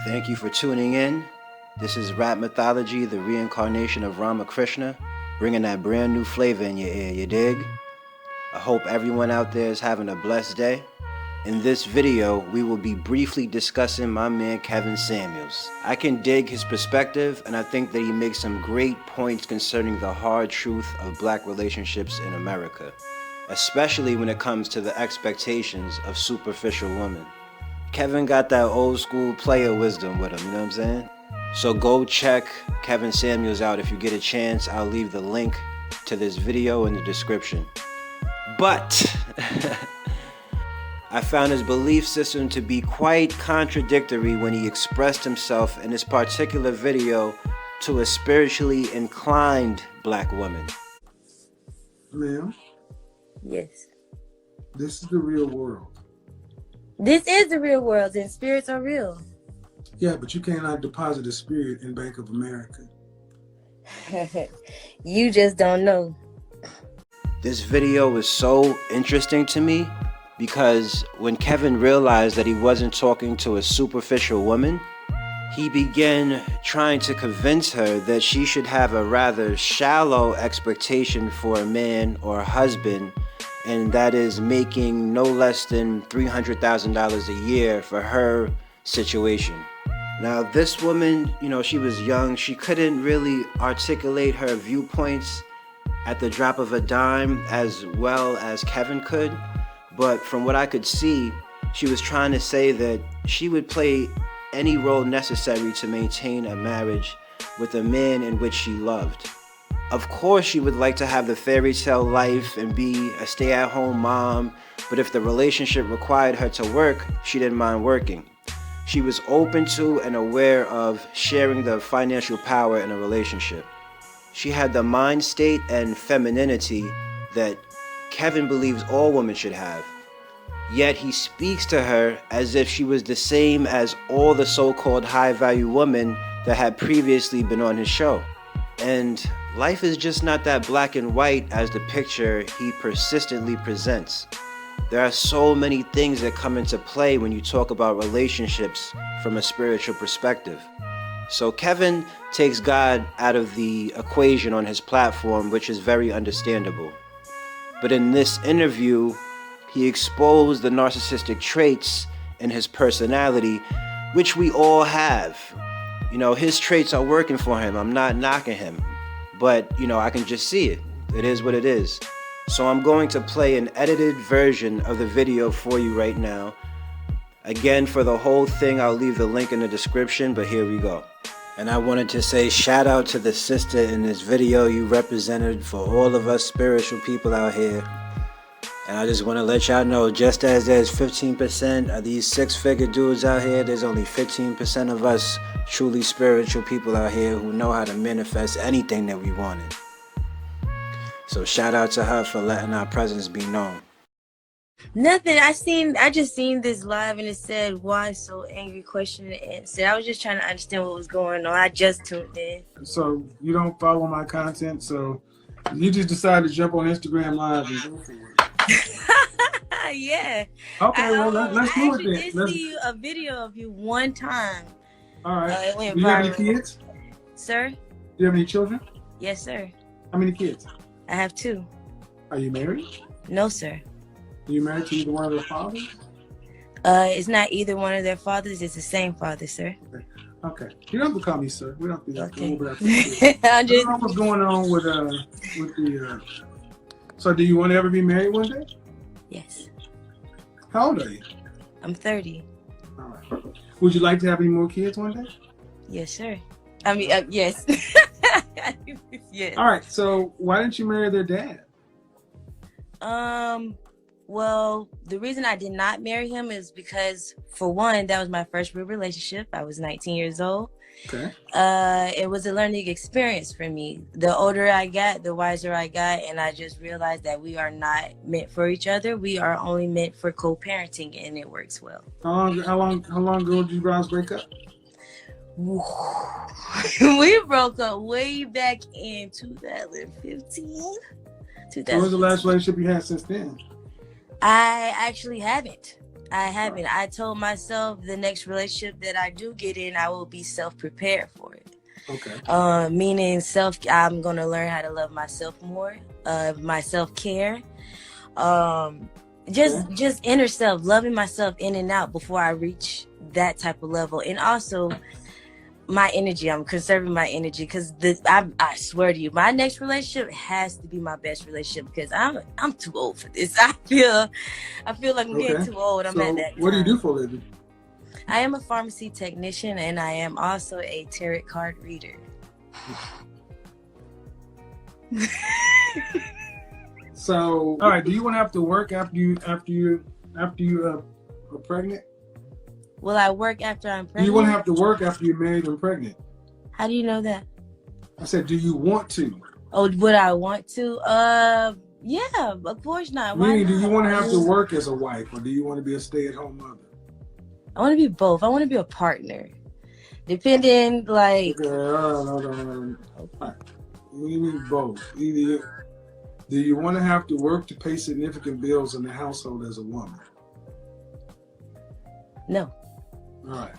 Thank you for tuning in. This is Rapmythology, the reincarnation of Ramakrishna, bringing that brand new flavor in your ear, you dig? I hope everyone out there is having a blessed day. In this video, we will be briefly discussing my man Kevin Samuels. I can dig his perspective, and I think that he makes some great points concerning the hard truth of black relationships in America, especially when it comes to the expectations of superficial women. Kevin got that old school player wisdom with him, you know what I'm saying? So go check Kevin Samuels out if you get a chance. I'll leave the link to this video in the description. But I found his belief system to be quite contradictory when he expressed himself in this particular video to a spiritually inclined black woman. Ma'am, Yes. this is the real world. This is the real world, and spirits are real. Yeah, but you cannot deposit a spirit in Bank of America. You just don't know. This video was so interesting to me because when Kevin realized that he wasn't talking to a superficial woman, he began trying to convince her that she should have a rather shallow expectation for a man or a husband, and that is making no less than $300,000 a year for her situation. Now, this woman, she was young. She couldn't really articulate her viewpoints at the drop of a dime as well as Kevin could. But from what I could see, she was trying to say that she would play any role necessary to maintain a marriage with a man in which she loved. Of course, she would like to have the fairy tale life and be a stay-at-home mom, but if the relationship required her to work, she didn't mind working. She was open to and aware of sharing the financial power in a relationship. She had the mind state and femininity that Kevin believes all women should have. Yet he speaks to her as if she was the same as all the so-called high-value women that had previously been on his show. And life is just not that black and white as the picture he persistently presents. There are so many things that come into play when you talk about relationships from a spiritual perspective. So Kevin takes God out of the equation on his platform, which is very understandable. But in this interview, he exposed the narcissistic traits in his personality, which we all have. His traits are working for him. I'm not knocking him. But, I can just see it. It is what it is. So I'm going to play an edited version of the video for you right now. Again, for the whole thing, I'll leave the link in the description, but here we go. And I wanted to say shout out to the sister in this video. You represented for all of us spiritual people out here. And I just want to let y'all know, just as there's 15% of these six-figure dudes out here, there's only 15% of us truly spiritual people out here who know how to manifest anything that we wanted. So shout out to her for letting our presence be known. Nothing. I just seen this live, and it said, "Why so angry?" Question and answer. I was just trying to understand what was going on. I just tuned in. So you don't follow my content, so you just decided to jump on Instagram Live and go for it. Yeah. Okay, well, let's do it then. I did see a video of you one time. All right. It went Do you have any viral. kids? Sir? Do you have any children? Yes, sir. How many kids? I have 2. Are you married? No, sir. Are you married to either one of their fathers? It's not either one of their fathers. It's the same father, sir. Okay. You don't have to call me sir. We don't have to do that. Okay. I I'm don't just. know what's going on with the. So, do you want to ever be married one day? Yes. How old are you? I'm 30. All right. Would you like to have any more kids one day? Yes, sir. I mean, yes. Yes. All right. So, why didn't you marry their dad? Well, the reason I did not marry him is because, for one, that was my first real relationship. I was 19 years old. Okay. It was a learning experience for me. The older I got, the wiser I got, and I just realized that we are not meant for each other. We are only meant for co-parenting, and it works well. How long ago did you guys break up? We broke up way back in 2015. What was the last relationship you had since then? I actually haven't. I haven't. I told myself the next relationship that I do get in, I will be self-prepared for it. Okay. Meaning I'm gonna learn how to love myself more, my self-care. Just inner self, loving myself in and out before I reach that type of level. And also my energy, I'm conserving my energy, because I swear to you, my next relationship has to be my best relationship, because I'm too old for this. I feel like I'm getting too old. I'm at that time. What do you do for a living? I am a pharmacy technician, and I am also a tarot card reader. So, all right, do you want to have to work after you are pregnant? Will I work after I'm pregnant? Do you want to have to work after you're married and pregnant? How do you know that? I said, do you want to? Oh, would I want to? Yeah, of course not. Why Meaning, not? do you want to have to work as a wife, or do you want to be a stay-at-home mother? I want to be both. I want to be a partner. Depending, like... Okay, hold on. You need both. Either, do you want to have to work to pay significant bills in the household as a woman? No. All right.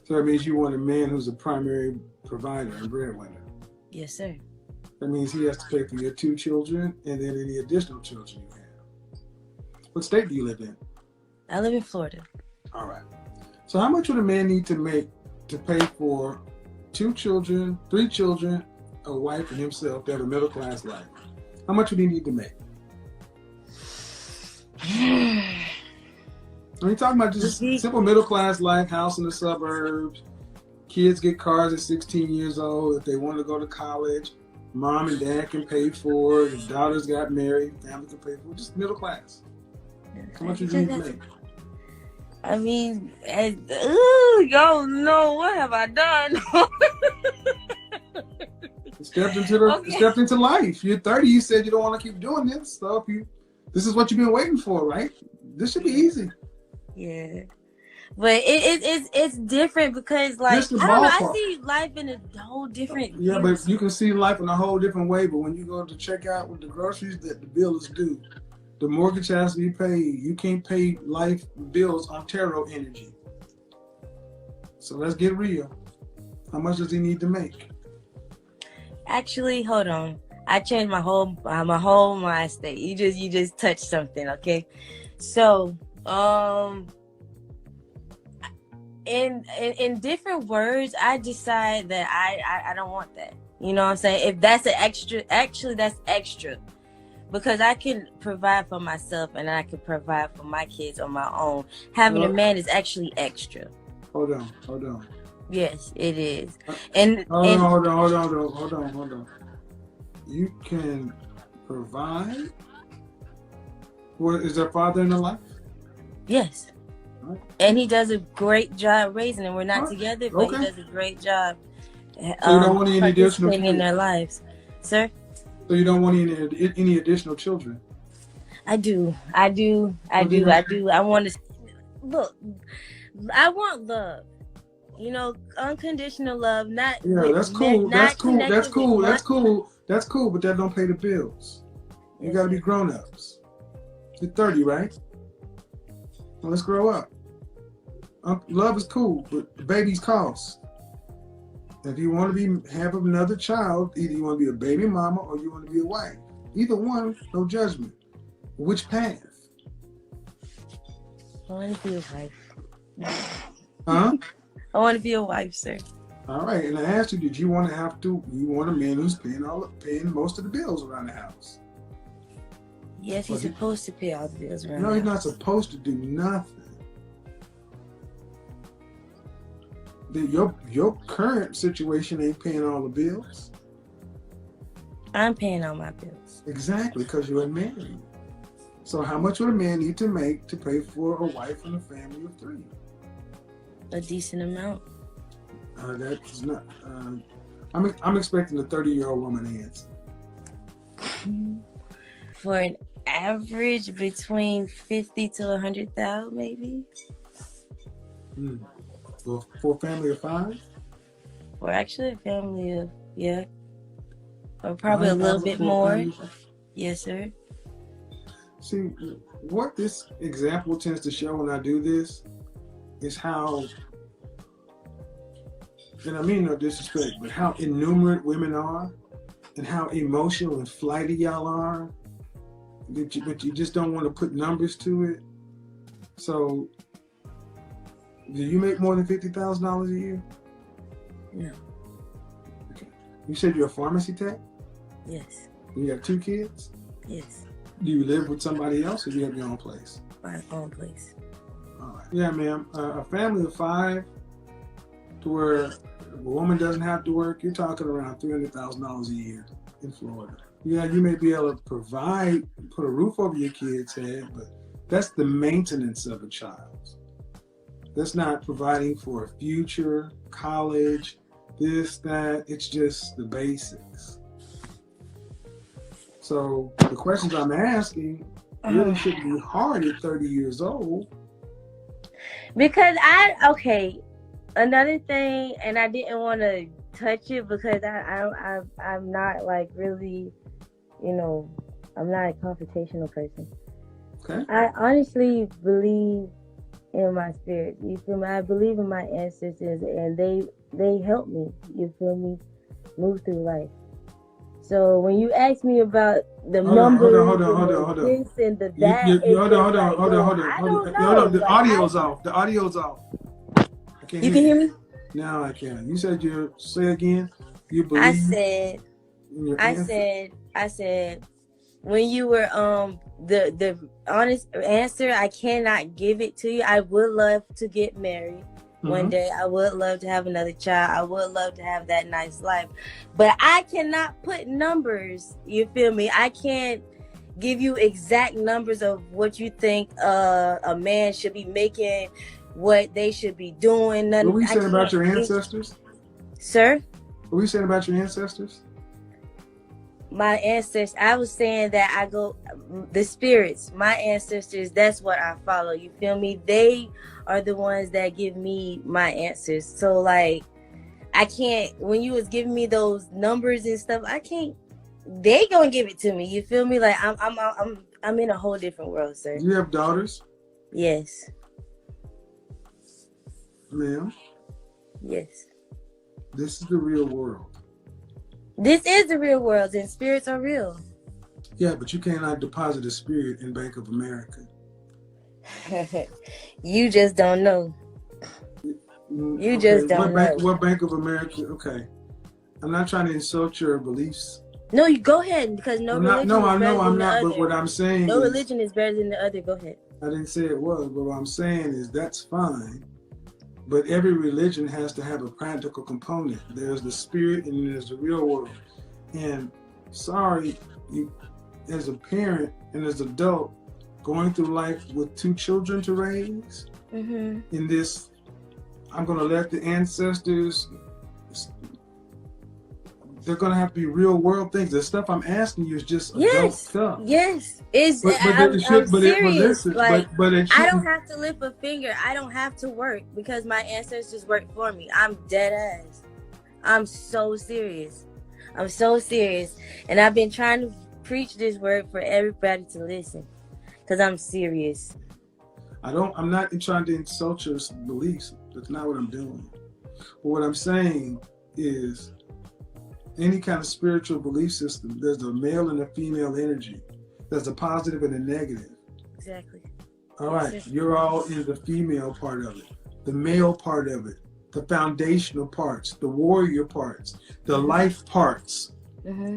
So that means you want a man who's a primary provider and breadwinner. Yes, sir. That means he has to pay for your 2 children and then any additional children you have. What state do you live in? I live in Florida. All right. So how much would a man need to make to pay for 2 children, 3 children, a wife, and himself to have a middle class life? How much would he need to make? Are you talking about just simple middle class life, house in the suburbs, kids get cars at 16 years old if they want to go to college, mom and dad can pay for it, if daughters got married, family can pay for it, just middle class? How much would you need to make? I mean, yo, no, what have I done? Stepped into life. You're 30. You said you don't want to keep doing this. So this is what you've been waiting for, right? This should be easy. Yeah, but it's different because, like, I don't know, I see life in a whole different. Yeah, but you can see life in a whole different way. But when you go to check out with the groceries, that the bill is due. The mortgage has to be paid. You can't pay life bills on tarot energy. So let's get real. How much does he need to make? Actually, hold on. I changed my whole mind state. You just touched something, okay? So, in different words, I decide that I don't want that. You know what I'm saying? If that's an extra, actually that's extra. Because I can provide for myself and I can provide for my kids on my own. Having a man is actually extra. Hold on. Yes, it is. Hold on. You can provide? What, is there a father in the life? Yes. Right. And he does a great job raising them. We're not together, but he does a great job. So you don't want any additional in their lives. Sir? So you don't want any additional children? I do. I want to look. I want love. You know, unconditional love. Not that's cool. That's cool. But that don't pay the bills. You got to be grown ups. You're 30, right? Well, let's grow up. Love is cool, but the babies cost. If you want to have another child, either you want to be a baby mama or you want to be a wife. Either one, no judgment. Which path? I want to be a wife. Huh? I want to be a wife, sir. All right, and I asked you, did you want you want a man who's paying most of the bills around the house? Yes, he's supposed to pay all the bills around the house. No, he's not supposed to do nothing. Your current situation ain't paying all the bills. I'm paying all my bills. Exactly, because you're married. So how much would a man need to make to pay for a wife and a family of 3? A decent amount. That's not. I'm expecting a 30-year-old woman to answer. For an average between 50 to 100,000, maybe. For a family of 5? Or actually a family of, or probably a little bit more. Yes, sir. See, what this example tends to show when I do this is how, and I mean no disrespect, but how innumerate women are and how emotional and flighty y'all are, but you just don't want to put numbers to it. So, do you make more than $50,000 a year? No. Okay. You said you're a pharmacy tech? Yes. You have 2 kids? Yes. Do you live with somebody else or do you have your own place? My own place. All right. Yeah, ma'am. A family of 5 to where a woman doesn't have to work, you're talking around $300,000 a year in Florida. Yeah, you may be able to provide, put a roof over your kid's head, but that's the maintenance of a child. That's not providing for a future, college, this, that. It's just the basics. So the questions I'm asking really shouldn't be hard at 30 years old. Because another thing, and I didn't want to touch it because I'm not like really, I'm not a confrontational person. Okay. I honestly believe in my spirit. You feel me? I believe in my ancestors, and they help me. You feel me? Move through life. So when you ask me about the numbers, hold on. this and the that, Hold on. The audio's off. The audio's off. I can't you can hear me? No, I can't. You said say again. You believe? I said, when you were the honest answer, I cannot give it to you. I would love to get married. One day. I would love to have another child. I would love to have that nice life. But I cannot put numbers, you feel me? I can't give you exact numbers of what you think a man should be making, what they should be doing. What were you saying about your ancestors? Sir? What were you saying about your ancestors? My ancestors, I was saying that the spirits, my ancestors, that's what I follow. You feel me? They are the ones that give me my answers. So like, I can't, when you was giving me those numbers and stuff, I can't, they gonna give it to me. You feel me? Like I'm in a whole different world, sir. You have daughters? Yes. Ma'am? Yes. This is the real world. This is the real world, and spirits are real. Yeah, but you cannot deposit a spirit in Bank of America. You just don't know. You just don't know. What Bank of America? Okay. I'm not trying to insult your beliefs. No, you go ahead, because no religion is better than the other. But what I'm saying no religion is better than the other. Go ahead. I didn't say it was, but what I'm saying is that's fine. But every religion has to have a practical component. There's the spirit and there's the real world. And sorry, you, as a parent and as an adult, going through life with 2 children to raise, in this, I'm going to let the ancestors, they're going to have to be real world things. The stuff I'm asking you is just adult stuff. Yes. I'm serious. I don't have to lift a finger. I don't have to work because my ancestors worked for me. I'm dead ass. I'm so serious. And I've been trying to preach this word for everybody to listen because I'm serious. I'm not trying to insult your beliefs. That's not what I'm doing. But what I'm saying is, any kind of spiritual belief system, there's a male and a female energy. There's a positive and a negative. Exactly. All right. You're all in the female part of it, the male part of it, the foundational parts, the warrior parts, the life parts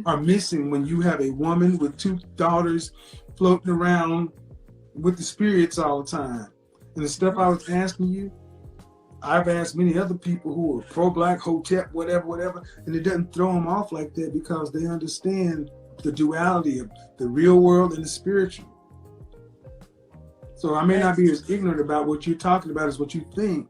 are missing when you have a woman with 2 daughters floating around with the spirits all the time. And the stuff I was asking you, I've asked many other people who are pro-black, hotep, whatever, and it doesn't throw them off like that because they understand the duality of the real world and the spiritual. So I may not be as ignorant about what you're talking about as what you think.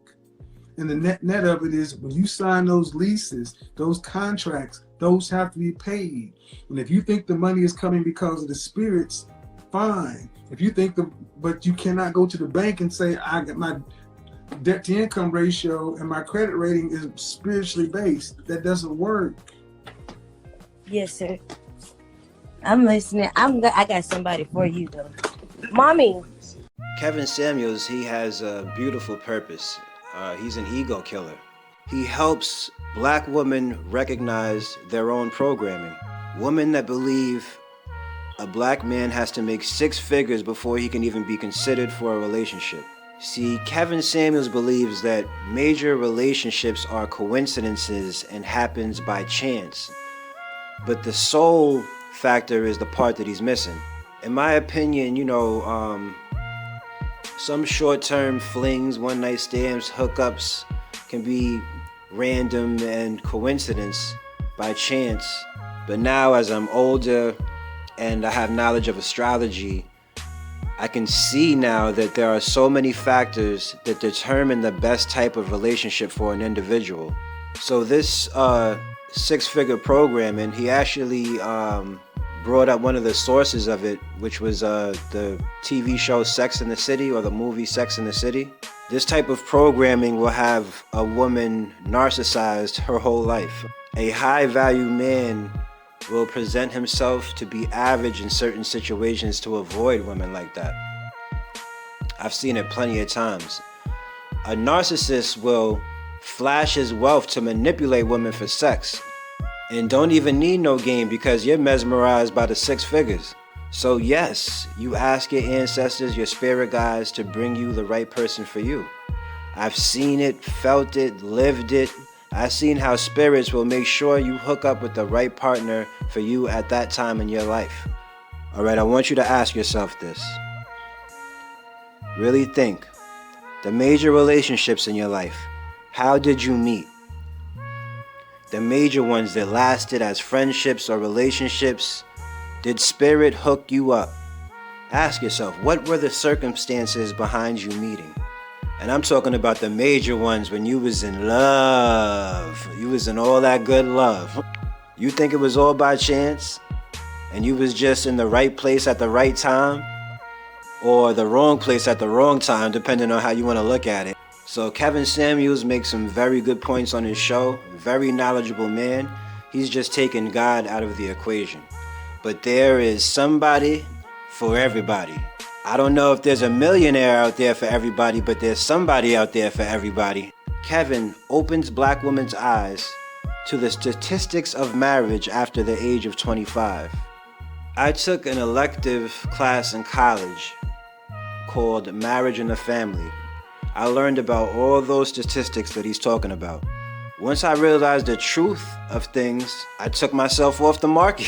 And the net of it is when you sign those leases, those contracts, those have to be paid. And if you think the money is coming because of the spirits, fine. If you think but you cannot go to the bank and say, I got my debt to income ratio and my credit rating is spiritually based. That doesn't work. Yes, sir. I'm listening. I got somebody for you though. Mommy. Kevin Samuels, he has a beautiful purpose. He's an ego killer. He helps black women recognize their own programming. Women that believe a black man has to make 6 figures before he can even be considered for a relationship. See, Kevin Samuels believes that major relationships are coincidences and happens by chance. But the soul factor is the part that he's missing. In my opinion, some short-term flings, one-night stands, hookups can be random and coincidence by chance. But now as I'm older and I have knowledge of astrology, I can see now that there are so many factors that determine the best type of relationship for an individual. So this 6-figure programming, he actually brought up one of the sources of it, which was the TV show Sex and the City, or the movie Sex and the City. This type of programming will have a woman narcissized her whole life. A high-value man will present himself to be average in certain situations to avoid women like that. I've seen it plenty of times. A narcissist will flash his wealth to manipulate women for sex, and don't even need no game because you're mesmerized by the 6 figures. So yes, you ask your ancestors, your spirit guides, to bring you the right person for you. I've seen it, felt it, lived it. I've seen how spirits will make sure you hook up with the right partner for you at that time in your life. Alright, I want you to ask yourself this. Really think. The major relationships in your life, how did you meet? The major ones that lasted as friendships or relationships, did spirit hook you up? Ask yourself, what were the circumstances behind you meeting? And I'm talking about the major ones when you was in love. You was in all that good love. You think it was all by chance? And you was just in the right place at the right time? Or the wrong place at the wrong time, depending on how you want to look at it. So Kevin Samuels makes some very good points on his show. Very knowledgeable man. He's just taken God out of the equation. But there is somebody for everybody. I don't know if there's a millionaire out there for everybody, but there's somebody out there for everybody. Kevin opens black women's eyes to the statistics of marriage after the age of 25. I took an elective class in college called Marriage and the Family. I learned about all those statistics that he's talking about. Once I realized the truth of things, I took myself off the market.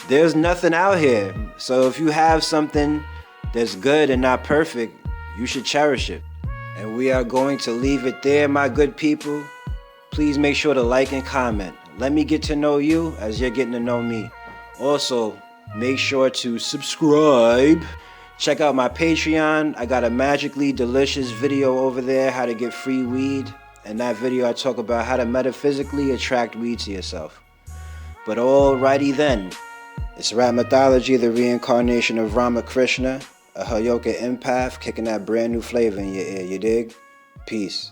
There's nothing out here. So if you have something that's good and not perfect, you should cherish it. And we are going to leave it there, my good people. Please make sure to like and comment. Let me get to know you as you're getting to know me. Also, make sure to subscribe. Check out my Patreon. I got a magically delicious video over there, how to get free weed. In that video, I talk about how to metaphysically attract weed to yourself. But alrighty then. It's Rapmythology, the reincarnation of Ramakrishna, a Hayoka empath kicking that brand new flavor in your ear, you dig? Peace.